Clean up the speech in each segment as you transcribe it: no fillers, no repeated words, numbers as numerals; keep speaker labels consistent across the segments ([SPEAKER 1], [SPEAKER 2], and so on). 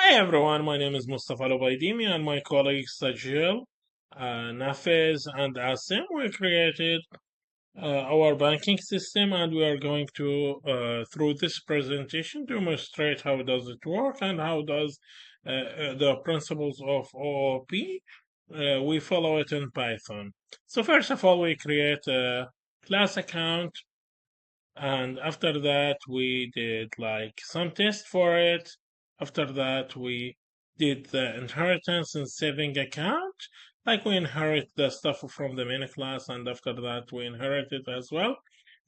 [SPEAKER 1] Hi everyone, my name is Mustafa Lubaidimi and my colleagues Sajil, Nafez and Asim. We created our banking system and we are going to, through this presentation, demonstrate how does it work and how does the principles of OOP, we follow it in Python. So first of all, we create a class account and after that we did like some test for it. After that we did the inheritance and saving account, like we inherit the stuff from the main class, and after that we inherit it as well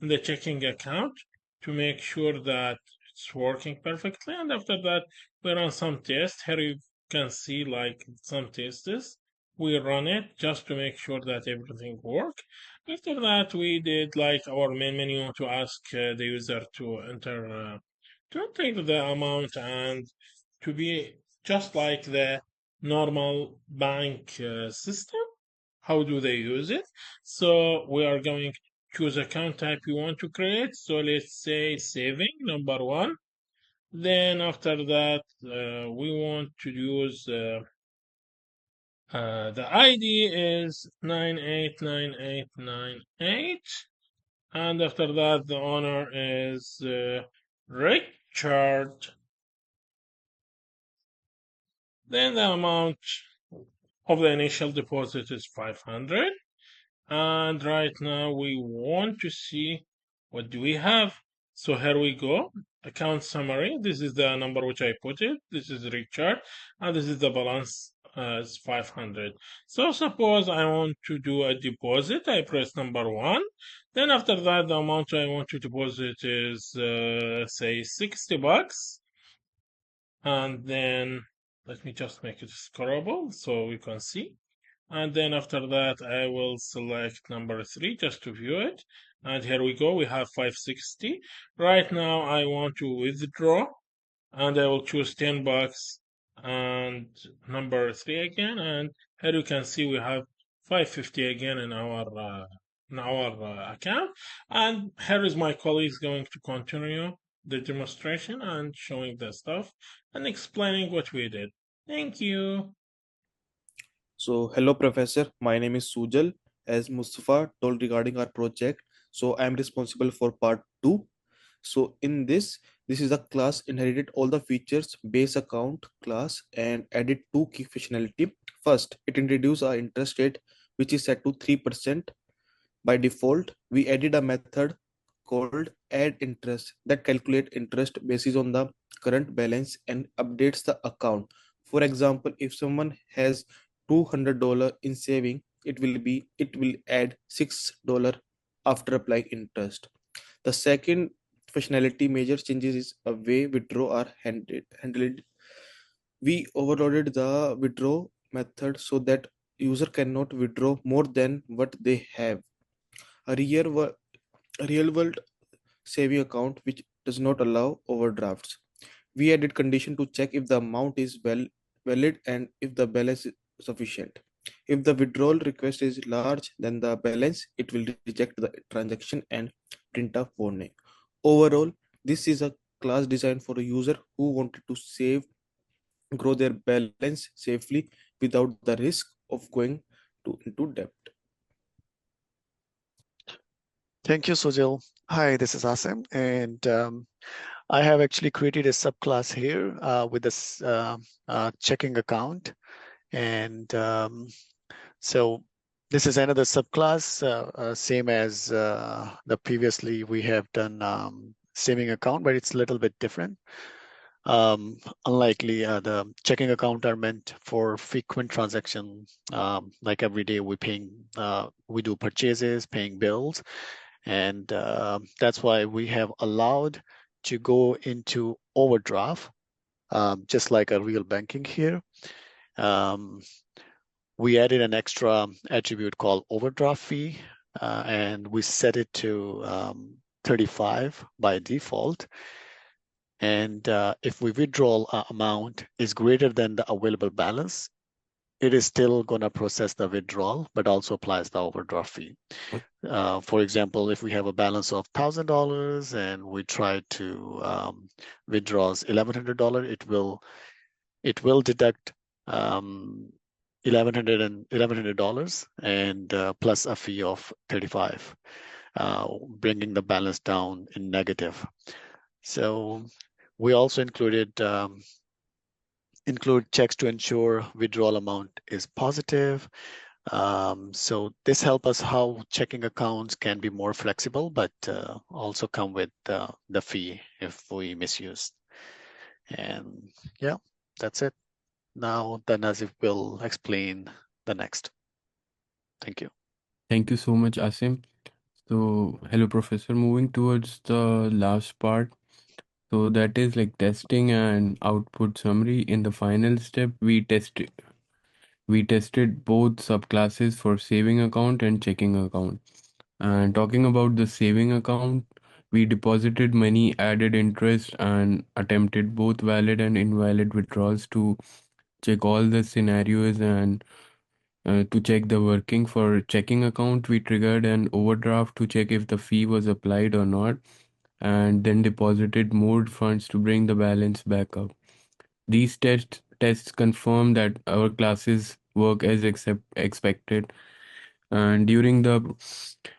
[SPEAKER 1] in the checking account to make sure that it's working perfectly. And after that we run some tests. Here you can see like some tests. We run it just to make sure that everything works. After that, we did like our main menu to ask the user to enter the amount and to be just like the normal bank system. How do they use it? So we are going to choose account type you want to create. So let's say saving number one. Then after that, we want to use the ID is 989898. And after that, the owner is Richard. Then the amount of the initial deposit is 500. And right now we want to see what do we have. So here we go. Account summary. This is the number which I put it. This is Richard. And this is the balance. It's 500. So suppose I want to do a deposit. I press number one. Then after that, the amount I want to deposit is say $60. And then let me just make it scrollable so we can see. And then after that, I will select number three just to view it. And here we go. We have 560. Right now, I want to withdraw and I will choose $10 and number three again. And here you can see we have 550 again in our account. And here is my colleagues going to continue the demonstration and showing the stuff and explaining what we did. Thank you.
[SPEAKER 2] So, hello, Professor. My name is Sujal. As Mustafa told regarding our project, so I am responsible for part two. So, in this is a class inherited all the features base account class and added two key functionality. First, it introduced our interest rate, which is set to 3% by default. We added a method called add interest that calculate interest basis on the current balance and updates the account. For example, if someone has $200 in saving, it will add $6 after applying interest. The second functionality major changes is a way withdraw are handled. We overloaded the withdraw method so that user cannot withdraw more than what they have. A real world saving account which does not allow overdrafts. We added condition to check if the amount is valid and if the balance is sufficient. If the withdrawal request is large than the balance, it will reject the transaction and print a warning. Overall, this is a class designed for a user who wanted to save, grow their balance safely without the risk of going into debt.
[SPEAKER 3] Thank you, Sujal. Hi, this is Asim, and I have actually created a subclass here with this checking account. And so this is another subclass, same as the previously we have done saving account, but it's a little bit different. Unlikely, the checking account are meant for frequent transaction, like every day we do purchases, paying bills. And that's why we have allowed to go into overdraft, just like a real banking here. We added an extra attribute called overdraft fee, and we set it to 35 by default. And if we withdraw amount is greater than the available balance, it is still going to process the withdrawal, but also applies the overdraft fee. For example, if we have a balance of $1,000 and we try to withdraw $1,100, it will it will deduct $1,100 and plus a fee of 35, bringing the balance down in negative. So we also include checks to ensure withdrawal amount is positive. So this helps us how checking accounts can be more flexible, but also come with the fee if we misuse. And yeah, that's it. Now the Nazif will explain the next. Thank you.
[SPEAKER 4] Thank you so much, Asim. So, hello, Professor. Moving towards the last part. So that is like testing and output summary. In the final step, we tested both subclasses for saving account and checking account. And talking about the saving account, we deposited money, added interest, and attempted both valid and invalid withdrawals to check all the scenarios and to check the working. For checking account, we triggered an overdraft to check if the fee was applied or not, and then deposited more funds to bring the balance back up. These tests confirm that our classes work as expected. And during the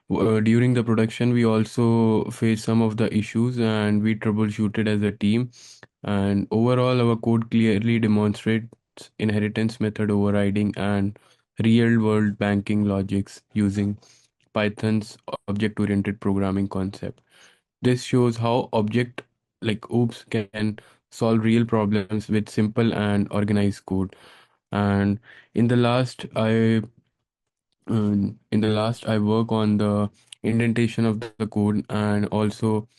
[SPEAKER 4] production, we also faced some of the issues, and we troubleshooted as a team. And overall, our code clearly demonstrates inheritance method overriding and real-world banking logics using Python's object-oriented programming concept. This shows how object like OOPS can solve real problems with simple and organized code. And in the last, I work on the indentation of the code and also